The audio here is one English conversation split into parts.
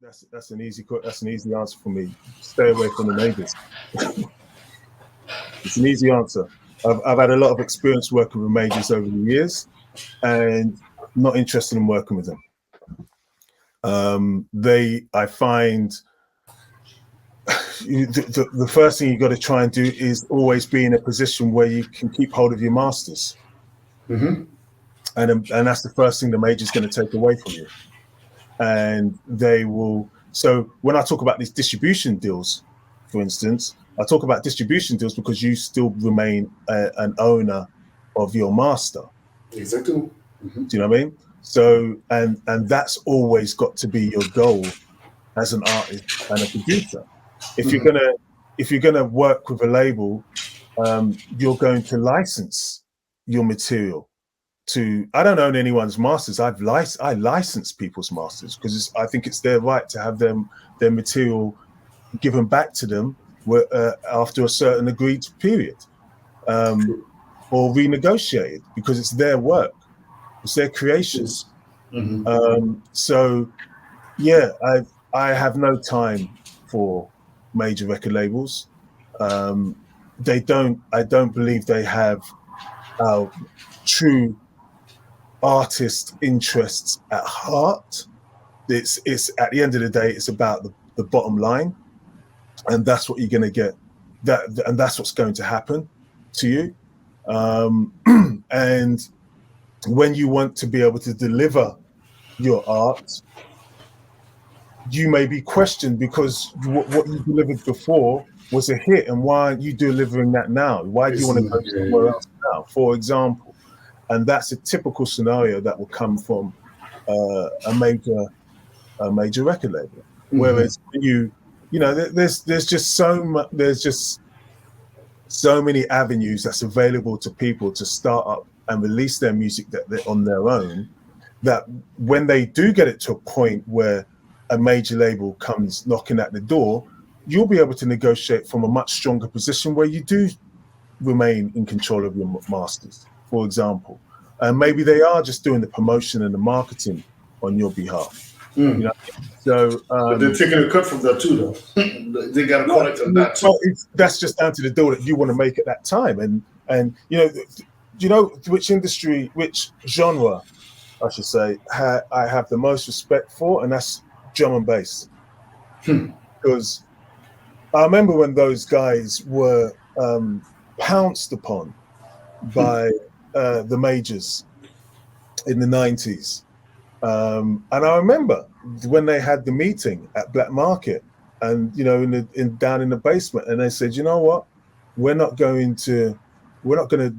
That's an easy answer for me. Stay away from the neighbours. It's an easy answer. I've had a lot of experience working with majors over the years, and not interested in working with them. I find the first thing you got to try and do is always be in a position where you can keep hold of your masters. Mm-hmm. And that's the first thing the major's going to take away from you. And they will. So when I talk about these distribution deals, for instance, I talk about distribution deals because you still remain an owner of your master. Exactly. Mm-hmm. Do you know what I mean? So, and that's always got to be your goal as an artist and a producer. If you're gonna work with a label, you're going to license your material to. I don't own anyone's masters. I license people's masters because I think it's their right to have their material given back to them after a certain agreed period, or renegotiated because it's their work, it's their creations. Mm-hmm. So yeah, I have no time for major record labels. I don't believe they have our true artist interests at heart. It's at the end of the day, it's about the bottom line, and that's what you're going to get. And that's what's going to happen to you. And when you want to be able to deliver your art, you may be questioned because what you delivered before was a hit, and why aren't you delivering that now? Why do you want to go somewhere else now, for example? And that's a typical scenario that will come from a major record label. Mm-hmm. Whereas there's just so many avenues that's available to people to start up and release their music that they're on their own, that when they do get it to a point where a major label comes knocking at the door, you'll be able to negotiate from a much stronger position where you do remain in control of your masters, for example. And maybe they are just doing the promotion and the marketing on your behalf. You know? So but they're taking a cut from that too, though. They got to collect on that too. That's just down to the deal that you want to make at that time. And which industry, which genre, I should say, I have the most respect for, and that's drum and bass. Because I remember when those guys were pounced upon by the majors in the 90s. And I remember when they had the meeting at Black Market, and down in the basement, and they said, you know what,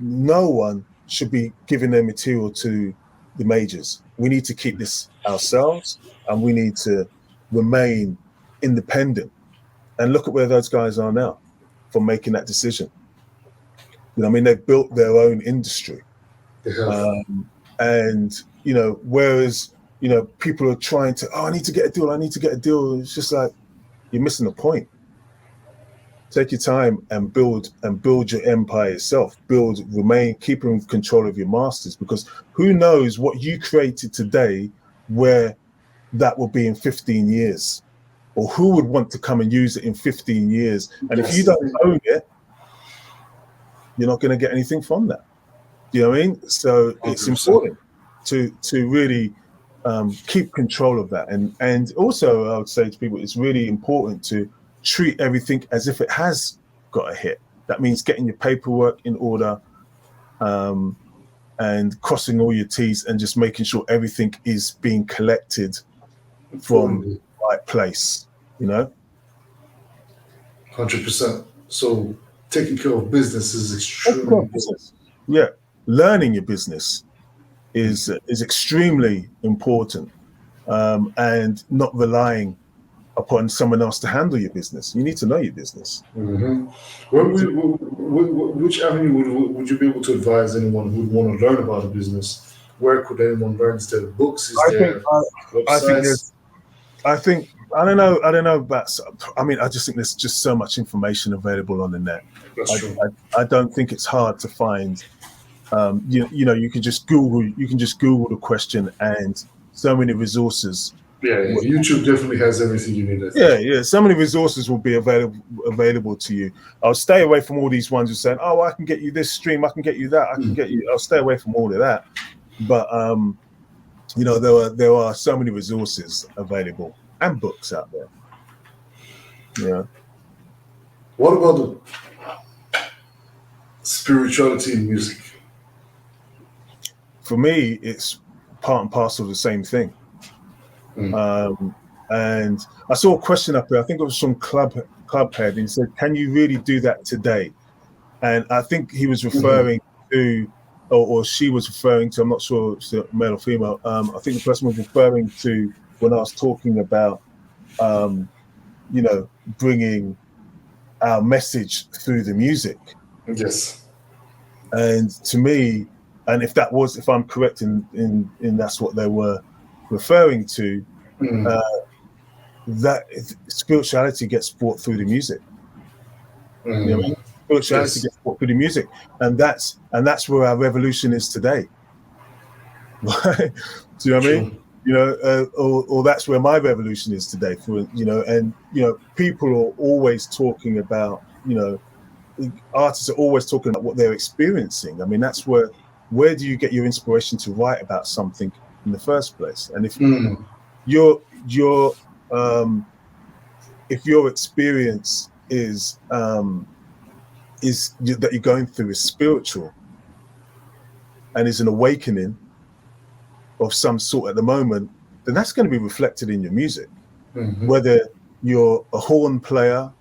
no one should be giving their material to the majors. We need to keep this ourselves, and we need to remain independent. And look at where those guys are now for making that decision. They've built their own industry. And whereas people are trying to, I need to get a deal. It's just like, you're missing the point. Take your time and build your empire yourself. Keep in control of your masters, because who knows what you created today, where that will be in 15 years, or who would want to come and use it in 15 years. And if you don't own it, you're not going to get anything from that. You know what I mean? So 100%. It's important to really keep control of that. And also, I would say to people, it's really important to treat everything as if it has got a hit. That means getting your paperwork in order, and crossing all your T's, and just making sure everything is being collected from the right place, 100%. So taking care of business is extremely important. Yeah, learning your business is extremely important, and not relying upon someone else to handle your business. You need to know your business. Mm-hmm. Which avenue would you be able to advise anyone who would want to learn about a business? Where could anyone learn? Instead of books? I don't know about. I just think there's just so much information available on the net. That's true. I don't think it's hard to find. You can just Google the question, and so many resources YouTube definitely has everything you need. Yeah. So many resources will be available to you. I'll stay away from all these ones who saying, "Oh, I can get you this stream, I can get you that, I can get you." I'll stay away from all of that. But there are so many resources available and books out there. Yeah. What about the spirituality in music? For me, it's part and parcel of the same thing. And I saw a question up there. I think it was from Clubhead, and he said, "Can you really do that today?" And I think he was referring to, or she was referring to. I'm not sure if it's male or female. I think the person was referring to when I was talking about, bringing our message through the music. Yes. And to me, and if I'm correct in that's what they were referring to, that spirituality gets brought through the music. You know what I mean? Spirituality gets brought through the music, and that's where our revolution is today. Right? Do you know what I mean? Or that's where my revolution is today. People are always talking about, artists are always talking about what they're experiencing. I mean, that's where do you get your inspiration to write about something in the first place? And if if your experience is that you're going through is spiritual and is an awakening of some sort at the moment, then that's going to be reflected in your music. Whether you're a horn player,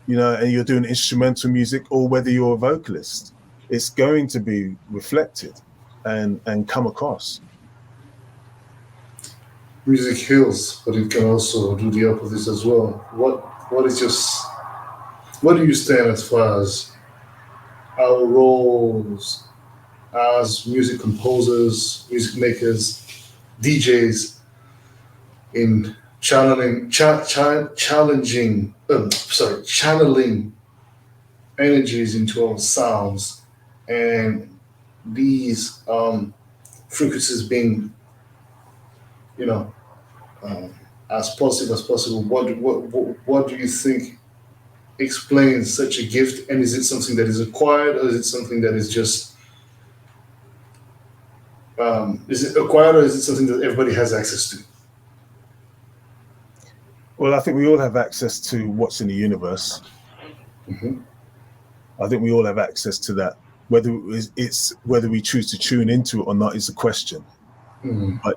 and you're doing instrumental music, or whether you're a vocalist, it's going to be reflected and come across. Music heals, but it can also do the opposite as well. What do you stand as far as our roles as music composers, music makers, DJs in channeling energies into our sounds, and these frequencies being, as positive as possible? What do you think explains such a gift? And is it something that is acquired, or is it something that is just is it acquired, or is it something that everybody has access to? Well, I think we all have access to what's in the universe. I think we all have access to that. Whether we choose to tune into it or not is a question. But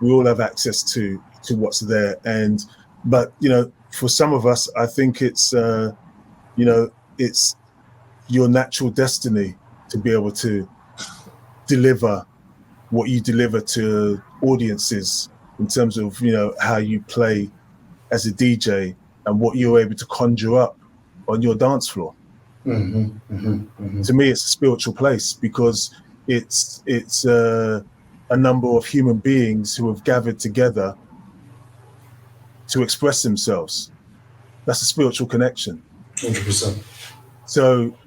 we all have access to what's there. But for some of us, I think it's it's your natural destiny to be able to deliver what you deliver to audiences in terms of how you play as a DJ and what you're able to conjure up on your dance floor. To me, it's a spiritual place because it's a number of human beings who have gathered together to express themselves. That's a spiritual connection. 100%. So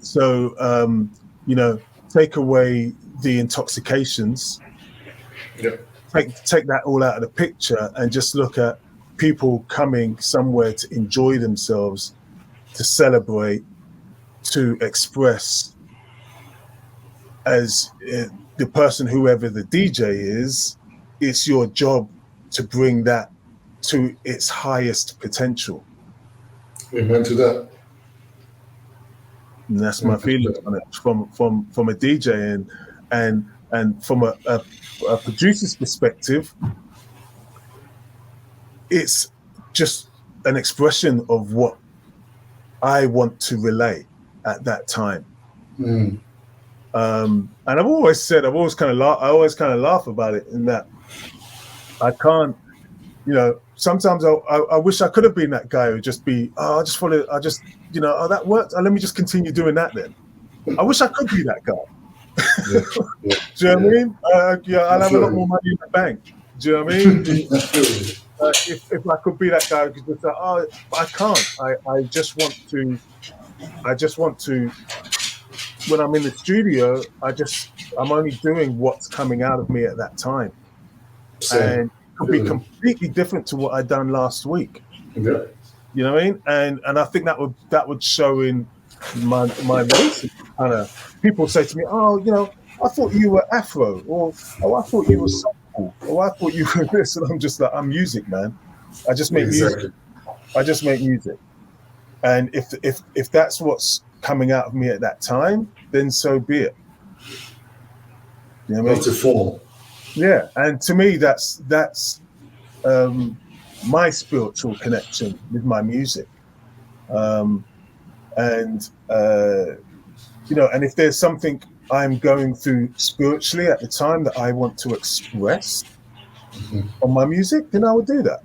take away the intoxications. Take that all out of the picture and just look at people coming somewhere to enjoy themselves, to celebrate, to express as the person, whoever the DJ is. It's your job to bring that to its highest potential. Amen to that. And that's my feeling on it from a DJ and from a producer's perspective. It's just an expression of what I want to relay at that time. And I've always kind of laugh about it in that I can't, sometimes I wish I could have been that guy who just be, that worked. Let me just continue doing that then. I wish I could be that guy. Do you know what I mean? I'll have a lot more money in the bank. Do you know what I mean? If I could be that guy who could just say, I can't. I just want to, when I'm in the studio, I'm only doing what's coming out of me at that time. could be completely different to what I done last week. Yeah. You know what I mean? And I think that would show in my music. Kind of people say to me, "Oh, you know, I thought you were Afro," or "Oh, I thought you were soulful," or "I thought you were this," and I'm just like, "I'm music, man. I just make music. I just make music." And if that's what's coming out of me at that time, then so be it. You know what I mean? Not to fall. Yeah, and to me, that's my spiritual connection with my music. And you know, and if there's something I'm going through spiritually at the time that I want to express on my music, then I will do that.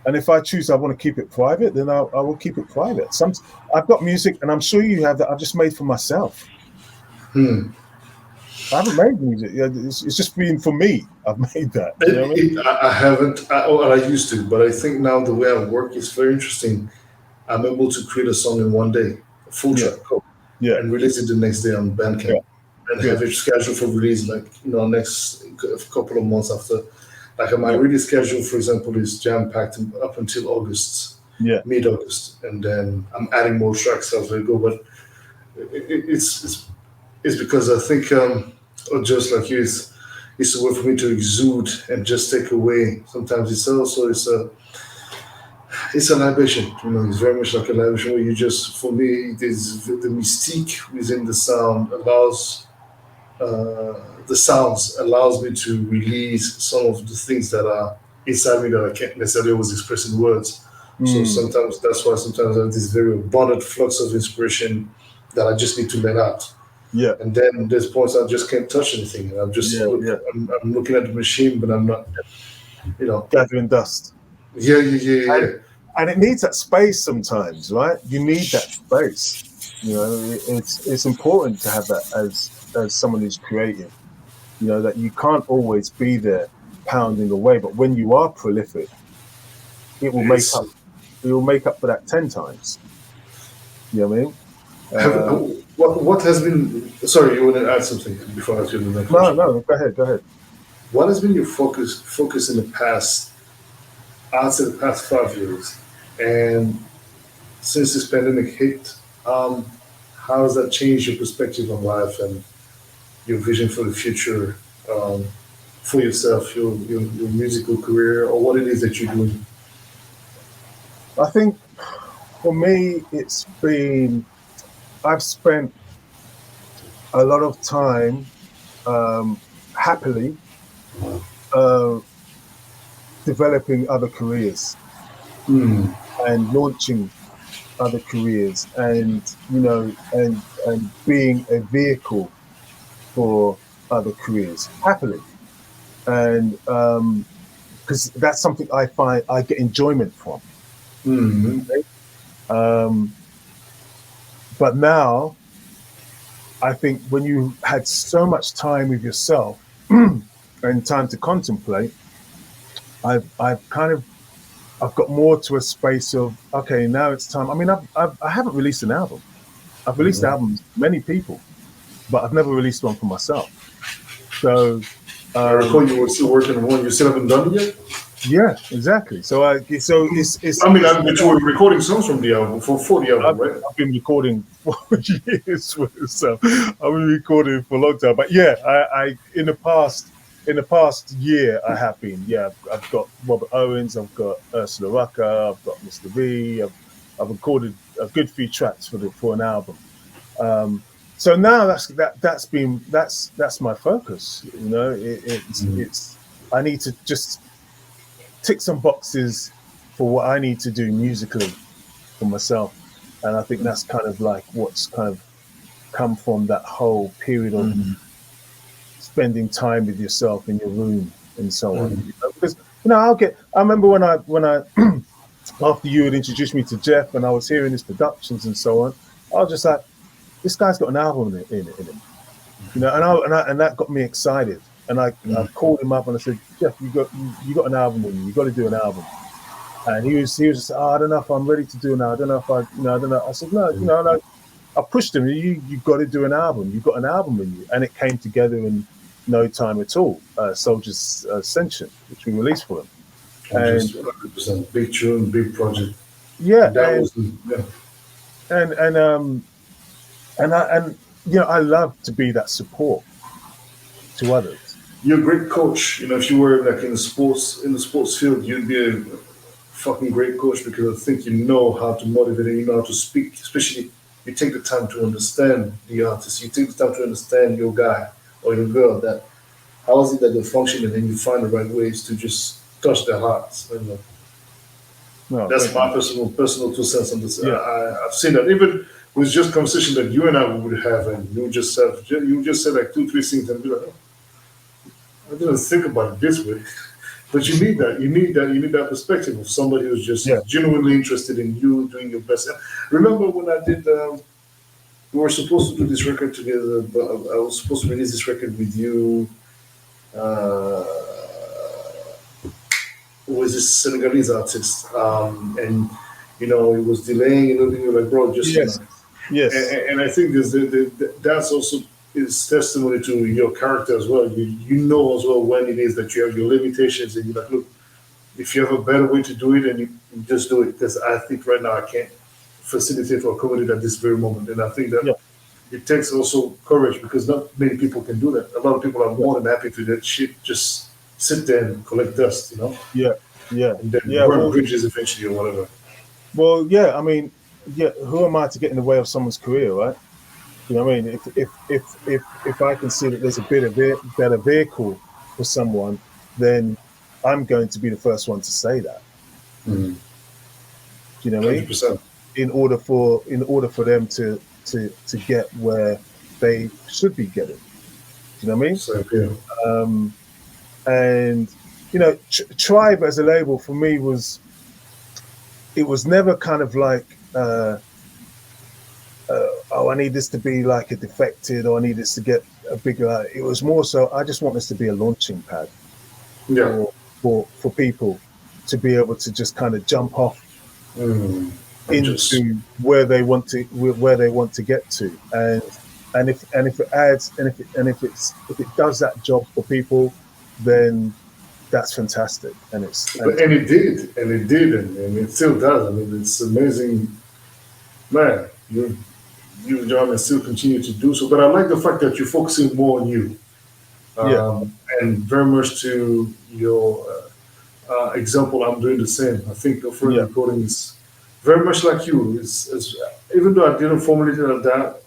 And if I choose I want to keep it private, then I will keep it private. I've got music, and I'm sure you have, that I've just made for myself. I haven't made music. It's just been for me. I've made that. You know what I mean? I haven't. I used to, but I think now the way I work is very interesting. I'm able to create a song in one day, a full track, and release it the next day on Bandcamp, and have it scheduled for release, like, you know, next couple of months after. Like my release schedule, for example, is jam packed up until August, mid-August, and then I'm adding more tracks as I go. But it's because I think, just like you, it's a way for me to exude and just take away. Sometimes it's a libation. You know, it's very much like a libation where you just, for me, it is the mystique within the sound the sounds allows me to release some of the things that are inside me that I can't necessarily always express in words. So sometimes that's why sometimes I have this very abundant flux of inspiration that I just need to let out. Yeah. And then there's points I just can't touch anything. And I'm just I'm looking at the machine, but I'm not, you know, gathering dust. Yeah. And it needs that space sometimes, right? You need that space. You know, it's important to have that as someone who's creative. You know, that you can't always be there pounding away, but when you are prolific, it will make up. It will make up for that 10 times. You know what I mean? What has been? Sorry, you want to add something before I ask you the next question? No. Go ahead. What has been your focus in the past? I'd say the past 5 years, and since this pandemic hit, how has that changed your perspective on life and your vision for the future, for yourself, your musical career, or what it is that you're doing? I think for me, I've spent a lot of time happily developing other careers and launching other careers, and, you know, and being a vehicle for other careers happily, and because that's something I find I get enjoyment from. But now I think when you had so much time with yourself and time to contemplate, I've got more to a space of, okay, now it's time. I mean, I haven't released an album. I've released albums for many people, but I've never released one for myself. So I recall you were still working on one. You still haven't done it yet? Yeah, exactly. So it's. I mean, but you were recording songs from the album for the album, right? I've been recording for years for myself. I've been recording for a long time, but yeah, I in the past year I have been. Yeah, I've got Robert Owens, I've got Ursula Rucker, I've got Mr. V. I've recorded a good few tracks for an album. So now that's my focus. You know, it's I need to just tick some boxes for what I need to do musically for myself, and I think that's kind of like what's kind of come from that whole period of spending time with yourself in your room and so on. You know, because, you know, I remember when I after you had introduced me to Jeff and I was hearing his productions and so on, I was just like, this guy's got an album in him, you know, and that got me excited. And I called him up and I said, Jeff, you got an album in you. You got to do an album. And he was just, I don't know if I'm ready to do it now. I don't know if I don't know. I said, no, you know, and I pushed him. You got to do an album. You got an album in you, and it came together in no time at all. Soldier's Ascension, which we released for him. And just 100% big tune, big project. yeah, That was and I love to be that support to others. You're a great coach. If you were like in the sports field, you'd be a fucking great coach because I think you know how to motivate and you know how to speak. Especially you take the time to understand the artist. You take the time to understand your guy or your girl. That how is it that they function, and then you find the right ways to just touch their hearts. No, That's my personal 2 cents on this. Yeah. I've seen that even with just conversation that you and I would have, and you just said like 2-3 things and be like, oh, I didn't think about it this way. But you need that. You need that perspective of somebody who's just genuinely interested in you doing your best. Remember when I did? We were supposed to do this record together, but I was supposed to release this record with you. Who was this Senegalese artist? And it was delaying a little bit. You're like, bro, just yes. And I think that's also is testimony to your character as well. You know as well when it is that you have your limitations, and you're like, look, if you have a better way to do it, and you just do it. Because I think right now I can't facilitate or accommodate at this very moment, and I think that it takes also courage because not many people can do that. A lot of people are more than happy to do that shit. Just sit there and collect dust, Yeah. and then burn bridges eventually or whatever. Well, yeah. I mean, who am I to get in the way of someone's career, right? You know what I mean? If I can see that there's a better vehicle for someone, then I'm going to be the first one to say that. Mm-hmm. Do you know what I mean? 100%. In order for them to get where they should be getting. Do you know what I mean? So, yeah. And Tribe as a label for me was never kind of like. I need this to be like a Defected, or I need this to get a bigger. It was more so I just want this to be a launching pad for people to be able to just kind of jump off into where they want to get to, and if it adds and if it does that job for people, then that's fantastic. And it did, and it still does. I mean, it's amazing, man. You've done and still continue to do so. But I like the fact that you're focusing more on you. And very much to your example, I'm doing the same. I think the first recording is very much like you. Even though I didn't formulate it like that,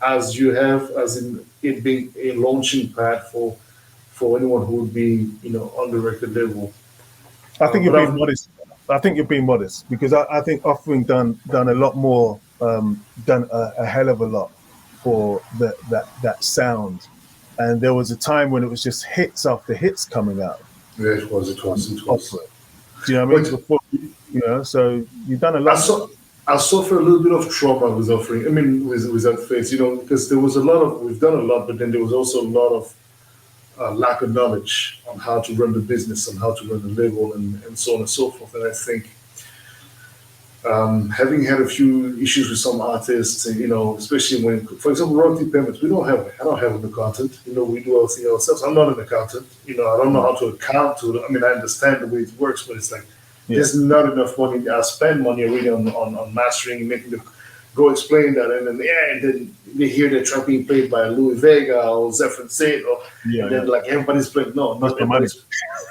as you have, as in it being a launching pad for anyone who would be, on the record label. I think you're being modest. I think you're being modest because I think Offering done a lot more. Done a hell of a lot for that sound, and there was a time when it was just hits after hits coming out. Yeah, it was. Do you know what I mean? Before, so you've done a lot. I suffer a little bit of trauma with Offering. I mean, with that phase, because there was we've done a lot, but then there was also a lot of lack of knowledge on how to run the business and how to run the label and so on and so forth. And I think. Having had a few issues with some artists, especially when, for example, royalty payments, I don't have an accountant. We do everything ourselves. I'm not an accountant. I don't know how to account to it. I mean, I understand the way it works, but it's like there's not enough money. I spend money already on mastering, making the go explain that, and then they hear the track being played by Louis Vega or Zepherin Saint, and then like everybody's playing. No, not everybody's.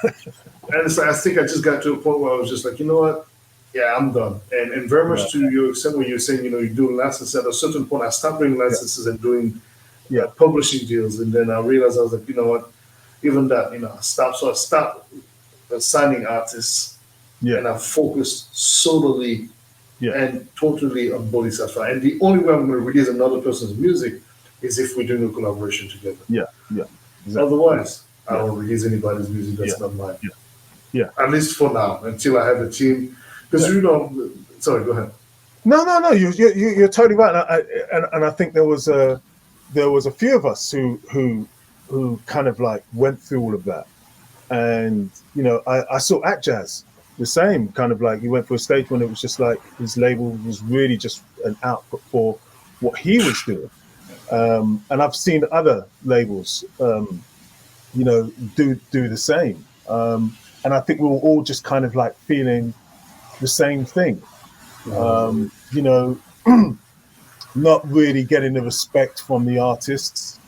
And it's like, I think I just got to a point where I was just like, you know what? Yeah, I'm done. And very much to your extent when you're saying, you're doing licenses, at a certain point, I stopped doing licenses and doing publishing deals. And then I realized I was like, you know what, even that, I stopped. So I stopped signing artists and I focused solely and totally on Boddhi Satva. And the only way I'm going to release another person's music is if we're doing a collaboration together. Exactly. Otherwise, I don't release anybody's music that's not mine. At least for now, until I have a team. Because sorry, go ahead. No, you're totally right, and I think there was a few of us who kind of like went through all of that, and I saw At Jazz the same kind of like he went for a stage when it was just like his label was really just an output for what he was doing, and I've seen other labels, do the same. I think we were all just kind of like feeling the same thing. You know, not really getting the respect from the artists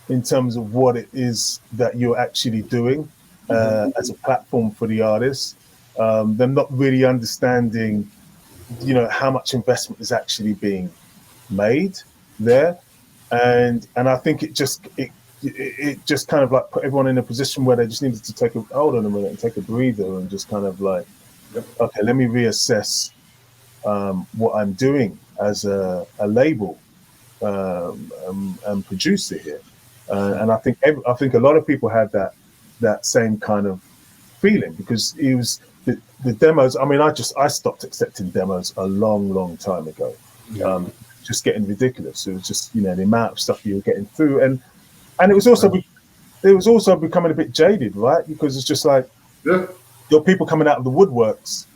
in terms of what it is that you're actually doing as a platform for the artists. Them not really understanding, you know, how much investment is actually being made there, and I think it just kind of like put everyone in a position where they just needed to take a hold on a minute and take a breather and just kind of like, okay, let me reassess what I'm doing as a label and producer here, and I think a lot of people had that same kind of feeling, because it was the demos. I mean, I stopped accepting demos a long time ago. Just getting ridiculous. It was just, you know, the amount of stuff you were getting through, and it was also becoming a bit jaded, right? Because it's just like there are people coming out of the woodworks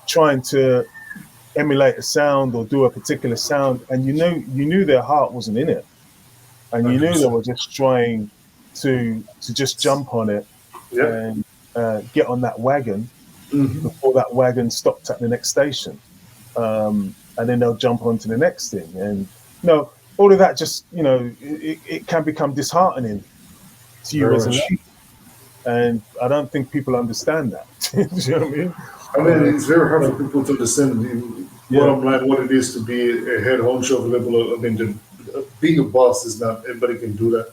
trying to emulate a sound or do a particular sound, and you knew their heart wasn't in it, and you knew they were just trying to just jump on it and get on that wagon before that wagon stopped at the next station, and then they'll jump onto the next thing, and you know, all of that just, you know, it can become disheartening to you as a label, and I don't think people understand that. Do you know what I mean? I mean, it's very hard for people to understand bottom line what it is to be a head honcho of a level. I mean, being a boss is not everybody can do that.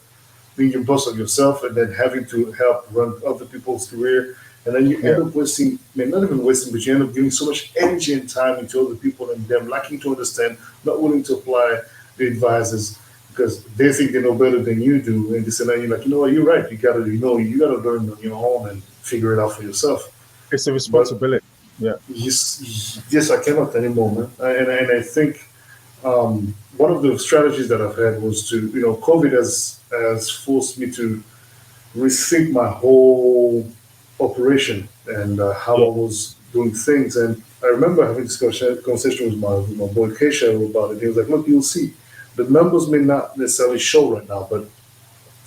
Being your boss of yourself and then having to help run other people's career, and then you end up wasting, not even wasting, but you end up giving so much energy and time into other people and them lacking to understand, not willing to apply the advices because they think they know better than you do, and this and that. You're like, you know what, you're right. You gotta learn on your own and figure it out for yourself. It's a responsibility. Yes, I cannot anymore, man. And I think one of the strategies that I've had was to, you know, COVID has forced me to rethink my whole operation and how I was doing things. And I remember having this conversation with my boy Keisha about it. He was like, look, you'll see. The numbers may not necessarily show right now, but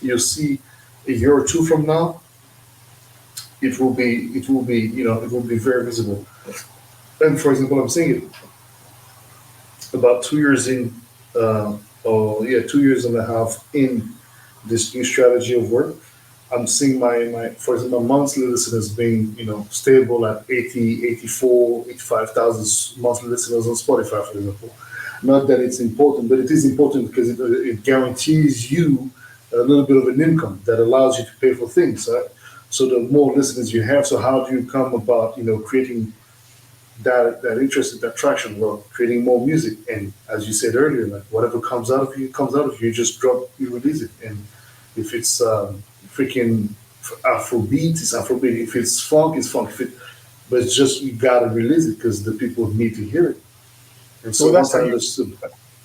you'll see a year or two from now, it will be very visible. And for example, I'm seeing it about 2 years in, 2 years and a half in this new strategy of work. I'm seeing my for example, my monthly listeners being, you know, stable at 80, 84, 85,000 monthly listeners on Spotify, for example. Not that it's important, but it is important because it guarantees you a little bit of an income that allows you to pay for things, right? So the more listeners you have, so how do you come about, you know, creating that interest, that traction? Well, creating more music, and as you said earlier, like whatever comes out of you, comes out of you. You just you release it, and if it's freaking Afrobeat, it's Afrobeat. If it's funk, it's funk. But it's just, you gotta release it because the people need to hear it. And so that's how I understood.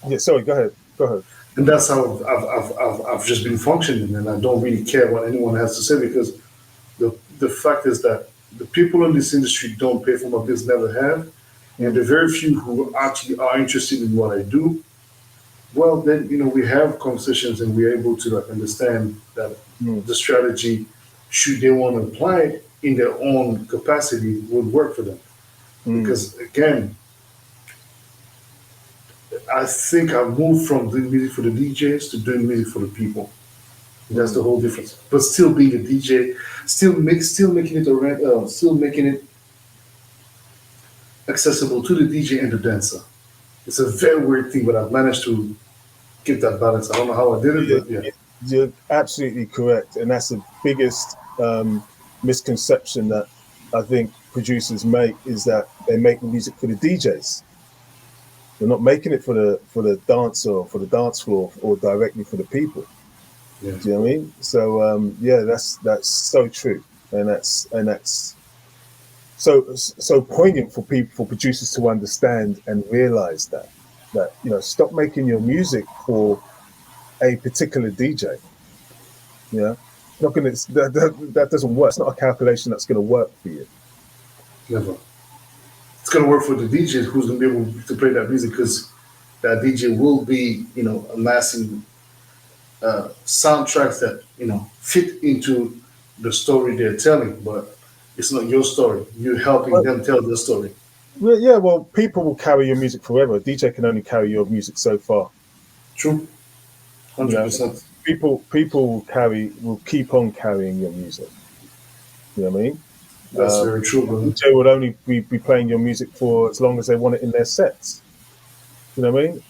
Yeah, sorry, go ahead. And that's how I've just been functioning, and I don't really care what anyone has to say, because the fact is that the people in this industry don't pay for my bills, never have, and the very few who actually are interested in what I do, well, then, you know, we have conversations and we're able to like understand that the strategy, should they want to apply it in their own capacity, would work for them. Because again, I think I moved from doing music for the DJs to doing music for the people. That's the whole difference. But still being a DJ, still making it accessible to the DJ and the dancer. It's a very weird thing, but I've managed to get that balance. I don't know how I did it, but yeah. You're absolutely correct, and that's the biggest misconception that I think producers make, is that they make music for the DJs. They're not making it for the dancer or for the dance floor or directly for the people. Yeah. Do you know what I mean? So that's so true, and that's so poignant for producers to understand and realize that you know, stop making your music for a particular DJ. You know, not gonna that doesn't work. It's not a calculation that's going to work for you. Never. It's going to work for the DJ who's going to be able to play that music, because that DJ will be, you know, amassing soundtracks that, you know, fit into the story they're telling. But It's not your story. You're helping them tell their story. Well, yeah, well, people will carry your music forever. A DJ can only carry your music so far. True. 100%. People will keep on carrying your music. You know what I mean? That's very true, brother. DJ would only be playing your music for as long as they want it in their sets. You know what I mean?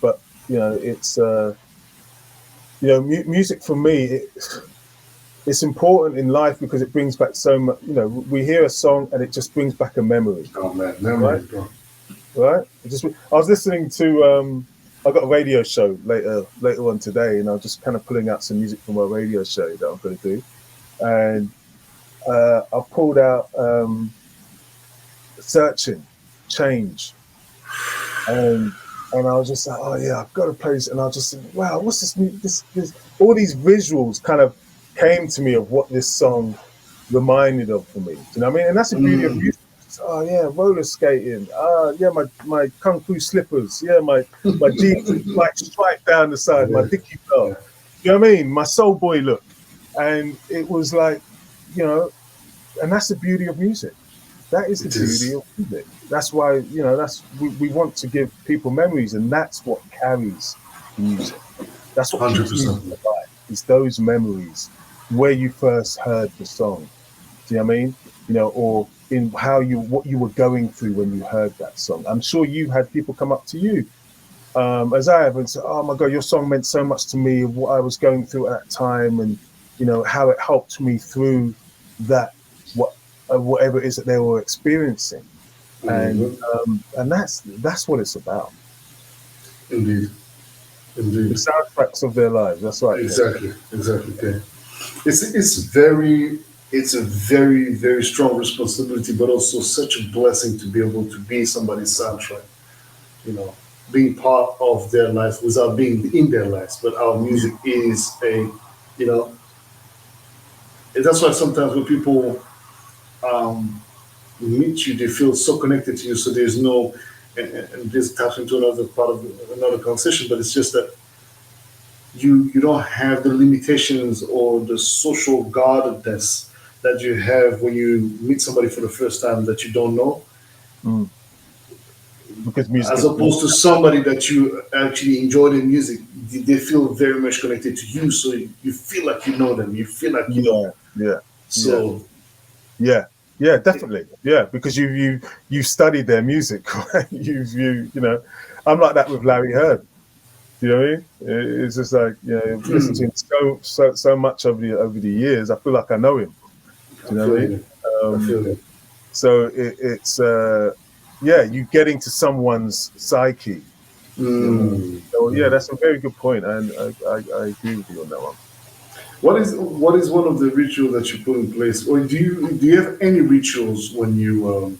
But it's music for me. It's important in life because it brings back so much. We hear a song and it just brings back a memory. Oh man, memory, bro. Right? I was listening to. I got a radio show later on today, and I was just kind of pulling out some music from a radio show that I'm going to do, and I pulled out "Searching," "Change," and I was just like, oh yeah, I've got to play this, and I was just thinking, wow, what's this? All these visuals kind of came to me of what this song reminded of for me. Do you know what I mean? And that's the beauty of music. Oh yeah, roller skating. Yeah, my kung fu slippers. Yeah, my jeans like striped down the side. My dicky belt. You know what I mean? My soul boy look, and it was like, and that's the beauty of music. That is the beauty of music. That's why we want to give people memories, and that's what carries music. That's what 100%. Keeps music alive. It's those memories where you first heard the song. Do you know what I mean? Or in what you were going through when you heard that song. I'm sure you had people come up to you, as I have, and say, "Oh my God, your song meant so much to me. What I was going through at that time, and how it helped me through that whatever it is that they were experiencing." Mm-hmm. And that's what it's about. Indeed. The soundtracks of their lives. That's right. Exactly. Okay. It's a very, very strong responsibility, but also such a blessing to be able to be somebody's soundtrack, being part of their life without being in their lives. But our music is and that's why sometimes when people meet you, they feel so connected to you. So there's no, and this taps into another part of another conversation, but it's just that you don't have the limitations or the social guardedness that you have when you meet somebody for the first time that you don't know. Because music, as opposed to somebody that you actually enjoy their music, they feel very much connected to you. So you feel like you know them. You feel like you know. Yeah. So. Yeah, definitely. Yeah, because you studied their music, right? I'm like that with Larry Heard. You know what I mean? It's just like listening to him so much over the years. I feel like I know him. Do you know what I mean? I feel it. So it's you getting to someone's psyche. So yeah, that's a very good point, and I agree with you on that one. What is one of the rituals that you put in place, or do you have any rituals when you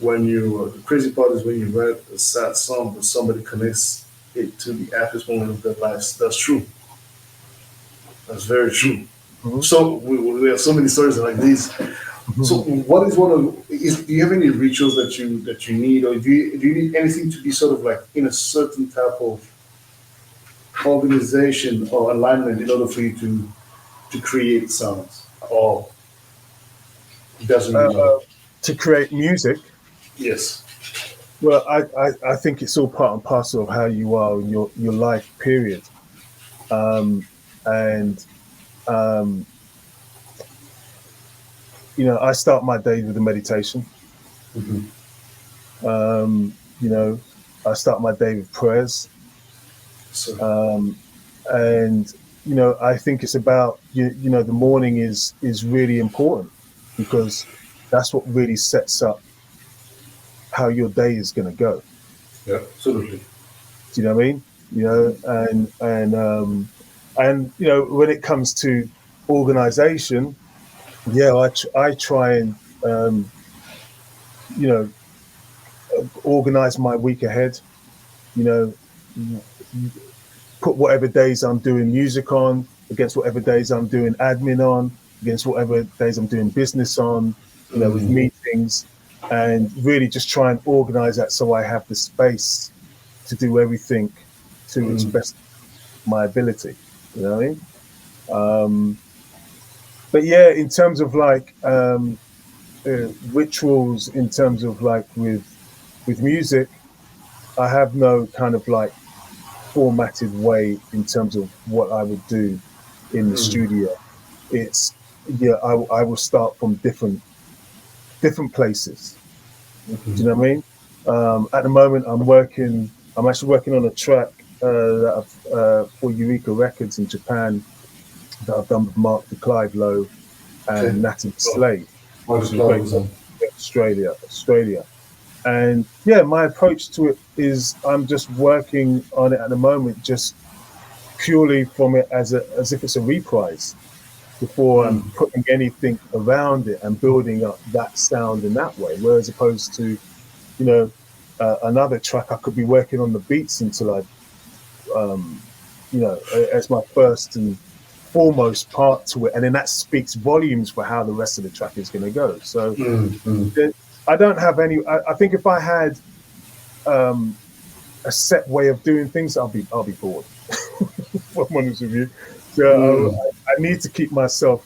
the crazy part is when you write a sad song but somebody connects it to the happiest moment of their lives. That's true. That's very true. Mm-hmm. So we have so many stories like these. Mm-hmm. So what is do you have any rituals that you need, or do you need anything to be sort of like in a certain type of organization or alignment in order for you to create sounds, or it doesn't really matter? To create music? Yes. Well, I think it's all part and parcel of how you are in your life period. I start my day with a meditation. Mm-hmm. I start my day with prayers. And I think it's about the morning is really important because that's what really sets up how your day is going to go. Yeah, absolutely. Do you know what I mean? And when it comes to organization, I try and organize my week ahead. Put whatever days I'm doing music on against whatever days I'm doing admin on, against whatever days I'm doing business on, with meetings, and really just try and organize that so I have the space to do everything to its best of my ability. You know what I mean? but yeah, in terms of like rituals, in terms of like with music, I have no kind of like formatted way in terms of what I would do in the studio. It's I will start from different places. Do you know what I mean? At the moment, I'm actually working on a track that for Eureka Records in Japan that I've done with Mark de Clive Lowe and Natty Slade, which is a great Australia. And yeah, my approach to it is I'm just working on it at the moment, just purely from it as if it's a reprise before I'm putting anything around it and building up that sound in that way. Whereas opposed to, another track, I could be working on the beats until as my first and foremost part to it, and then that speaks volumes for how the rest of the track is going to go. So I don't have any. I think if I had a set way of doing things, I'll be bored. If I'm honest with you, so I need to keep myself,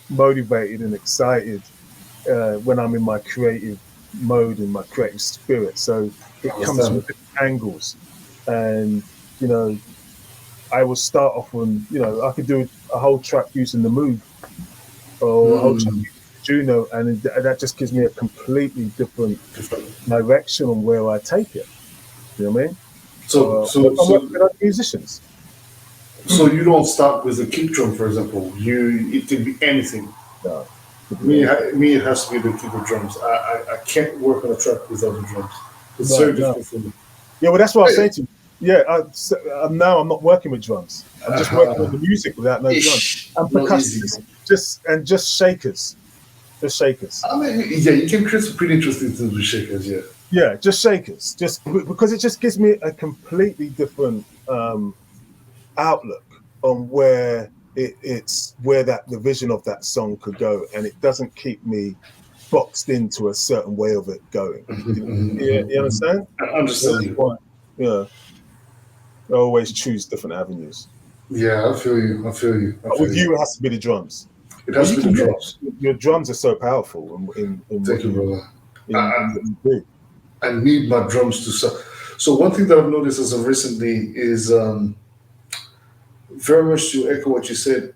motivated and excited when I'm in my creative mode and my creative spirit. So it comes from different angles, and I will start off on, I could do a whole track using the Moog or a whole track using Juno, and that just gives me a completely different direction on where I take it. You know what I mean? So I'm working with other musicians. So you don't start with a kick drum, for example. It can be anything. No. Me, it has to be the kick drums. I can't work on a track without the drums. It's very difficult for me. Yeah, well, that's what I'm saying to you. Yeah, now I'm not working with drums. I'm just working on the music without no drums and percussion, just shakers, I mean, yeah, you can create some pretty interesting things with shakers. Yeah. Yeah, just shakers, just because it just gives me a completely different outlook on where it's where the vision of that song could go, and it doesn't keep me boxed into a certain way of it going. You understand? I understand you. Yeah, I always choose different avenues. Yeah, I feel you. With you, it has to be the drums. It has to be the drums. Your drums are so powerful in Thank you, brother. In what you do. I need my drums to sound. So one thing that I've noticed as of recently is very much to echo what you said.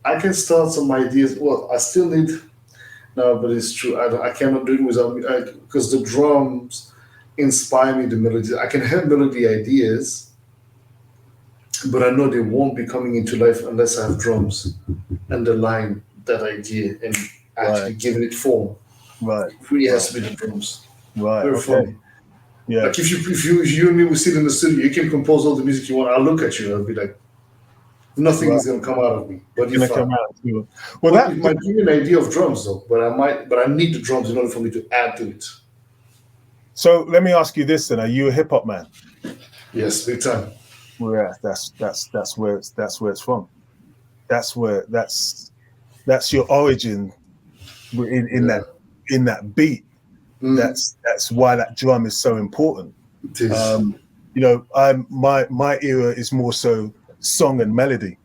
I can start some ideas. Well, I still need. No, but it's true. I cannot do it without because the drums inspire me. The melody. I can have melody ideas, but I know they won't be coming into life unless I have drums underline that idea and actually giving it form. Right. It really has to be the drums. Right. Very funny. Yeah. Like if you and me will sit in the studio, you can compose all the music you want. I'll look at you and I'll be like, nothing is gonna come out of me. But it's gonna come out too. Well, that might give me an idea of drums though. But I need the drums in order for me to add to it. So let me ask you this then: are you a hip hop man? Yes, big time. Well, yeah, that's where it's from. That's your origin in that beat. That's why that drum is so important. It is. My era is more so song and melody.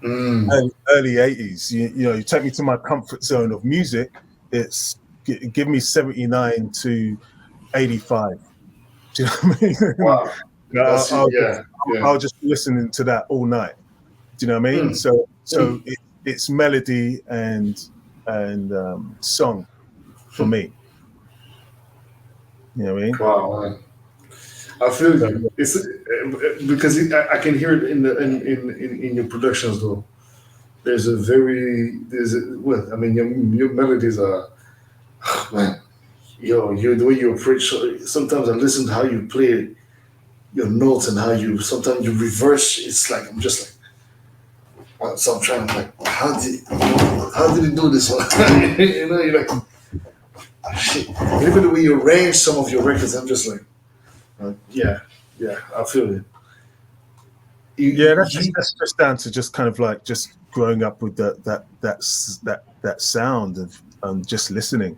Early 80s. You take me to my comfort zone of music. It's give me 79 to 85. Do you know what I mean? Wow. I'll just be listening to that all night. Do you know what I mean? So it's melody and song for me. You know what I mean? Wow, man. I feel you. It's because I can hear it in your productions though. Your melodies are, man. The way you approach. Sometimes I listen to how you play your notes and how sometimes you reverse. It's like I'm just like, so I'm trying to like, how did he do this one? You're like, oh, shit. And even the way you arrange some of your records, I'm just like, yeah, I feel it. That's just down to just kind of like just growing up with that sound of just listening.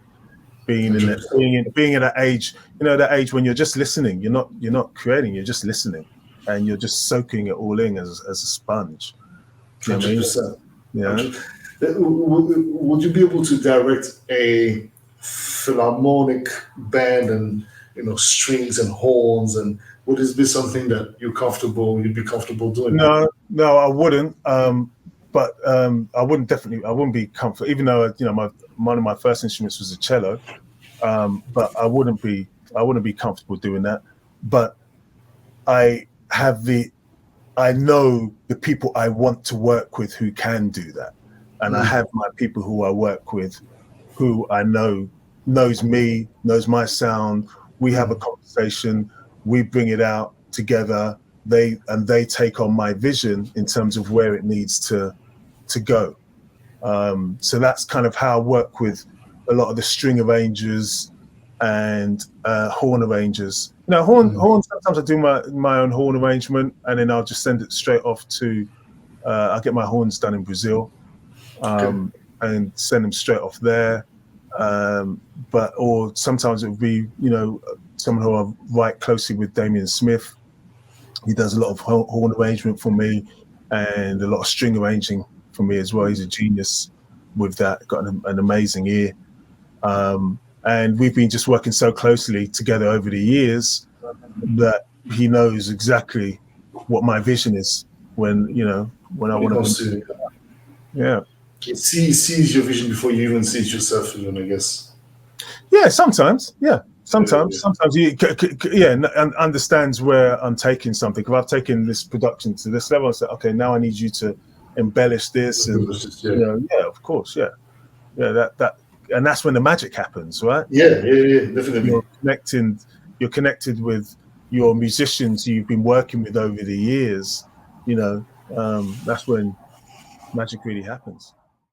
Being in that age, that age when you're just listening, you're not creating, you're just listening, and you're just soaking it all in as a sponge. 100%. Yeah. Would you be able to direct a philharmonic band and strings and horns, and would this be something that you'd be comfortable doing? No, I wouldn't. But I wouldn't be comfortable, even though one of my first instruments was a cello. But I wouldn't be comfortable doing that. But I know the people I want to work with who can do that, and I have my people who I work with who I know knows me, knows my sound. We have a conversation, we bring it out together. They take on my vision in terms of where it needs to go. So that's kind of how I work with a lot of the string arrangers and horn arrangers. Horn. Sometimes I do my own horn arrangement, and then I'll just send it straight off to. I get my horns done in Brazil, and send them straight off there. Or sometimes it would be someone who I write closely with, Damien Smith. He does a lot of horn arrangement for me, and a lot of string arranging for me as well. He's a genius with that. Got an amazing ear. And we've been just working so closely together over the years that he knows exactly what my vision is when I want to. Yeah. He sees your vision before you even see it yourself, I guess. Yeah, sometimes. Yeah. Sometimes he and understands where I'm taking something. If I've taken this production to this level, I say, okay, now I need you to embellish this, and of course, that and that's when the magic happens, right? Yeah, definitely. You're connected with your musicians you've been working with over the years. That's when magic really happens.